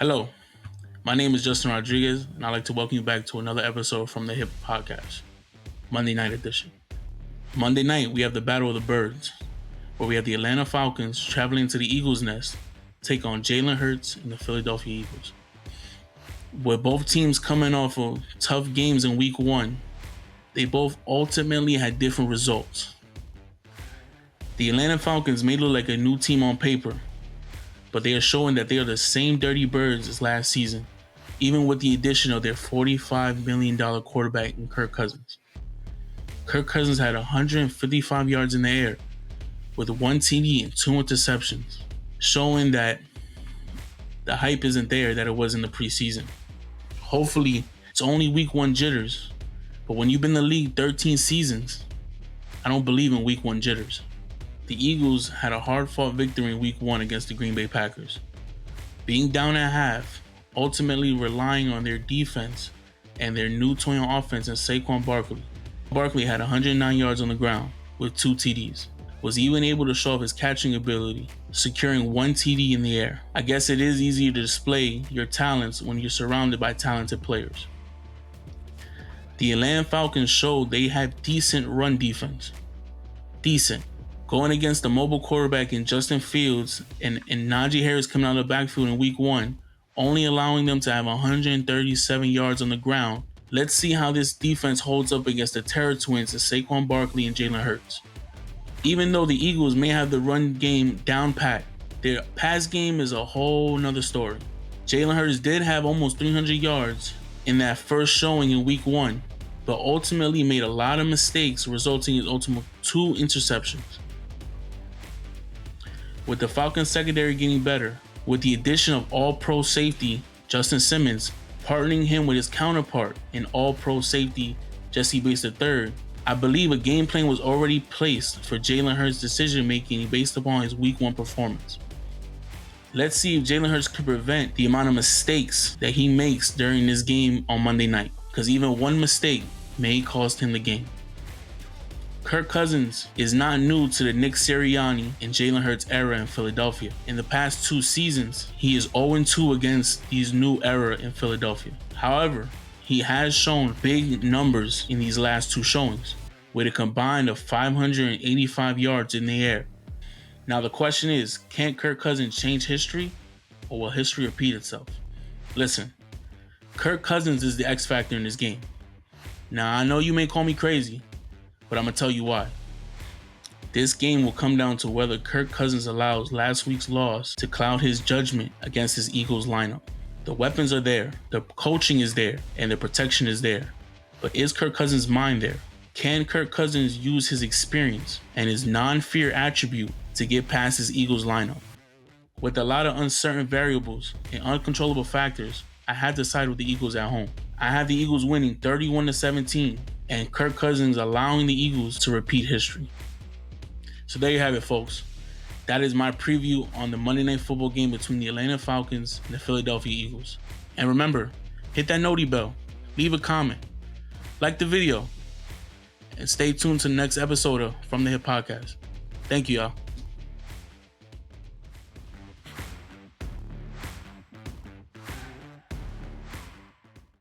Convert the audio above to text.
Hello, my name is Justin Rodriguez, and I'd like to welcome you back to another episode from the Hip Podcast, Monday Night Edition. Monday night, we have the Battle of the Birds, where we have the Atlanta Falcons traveling to the Eagles' nest, take on Jalen Hurts and the Philadelphia Eagles. With both teams coming off of tough games in Week 1, they both ultimately had different results. The Atlanta Falcons may look like a new team on paper, but they are showing that they are the same dirty birds as last season, even with the addition of their $45 million quarterback in Kirk Cousins. Kirk Cousins had 155 yards in the air with 1 TD and 2 interceptions, showing that the hype isn't there that it was in the preseason. Hopefully, it's only Week 1 jitters, but when you've been in the league 13 seasons, I don't believe in Week 1 jitters. The Eagles had a hard-fought victory in Week 1 against the Green Bay Packers. Being down at half, ultimately relying on their defense and their new toy on offense in Saquon Barkley. Barkley had 109 yards on the ground with 2 TDs. Was even able to show off his catching ability, securing 1 TD in the air. I guess it is easier to display your talents when you're surrounded by talented players. The Atlanta Falcons showed they have decent run defense. Decent. Going against the mobile quarterback in Justin Fields and Najee Harris coming out of the backfield in Week 1, only allowing them to have 137 yards on the ground. Let's see how this defense holds up against the Terror Twins of Saquon Barkley and Jalen Hurts. Even though the Eagles may have the run game down pat, their pass game is a whole nother story. Jalen Hurts did have almost 300 yards in that first showing in Week 1, but ultimately made a lot of mistakes, resulting in ultimate 2 interceptions. With the Falcons secondary getting better, with the addition of all-pro safety Justin Simmons, partnering him with his counterpart in all-pro safety Jesse Bates III, I believe a game plan was already placed for Jalen Hurts' decision-making based upon his Week 1 performance. Let's see if Jalen Hurts can prevent the amount of mistakes that he makes during this game on Monday night, because even one mistake may cost him the game. Kirk Cousins is not new to the Nick Sirianni and Jalen Hurts era in Philadelphia. In the past 2 seasons, he is 0-2 against these new era in Philadelphia. However, he has shown big numbers in these last 2 showings, with a combined of 585 yards in the air. Now the question is, can Kirk Cousins change history, or will history repeat itself? Listen, Kirk Cousins is the X factor in this game. Now I know you may call me crazy, but I'm going to tell you why. This game will come down to whether Kirk Cousins allows last week's loss to cloud his judgment against his Eagles lineup. The weapons are there, the coaching is there, and the protection is there. But is Kirk Cousins' mind there? Can Kirk Cousins use his experience and his non-fear attribute to get past his Eagles lineup? With a lot of uncertain variables and uncontrollable factors, I had to side with the Eagles at home. I have the Eagles winning 31-17 and Kirk Cousins allowing the Eagles to repeat history. So there you have it, folks. That is my preview on the Monday Night Football game between the Atlanta Falcons and the Philadelphia Eagles. And remember, hit that noti bell, leave a comment, like the video, and stay tuned to the next episode of From the Hip Podcast. Thank you, y'all.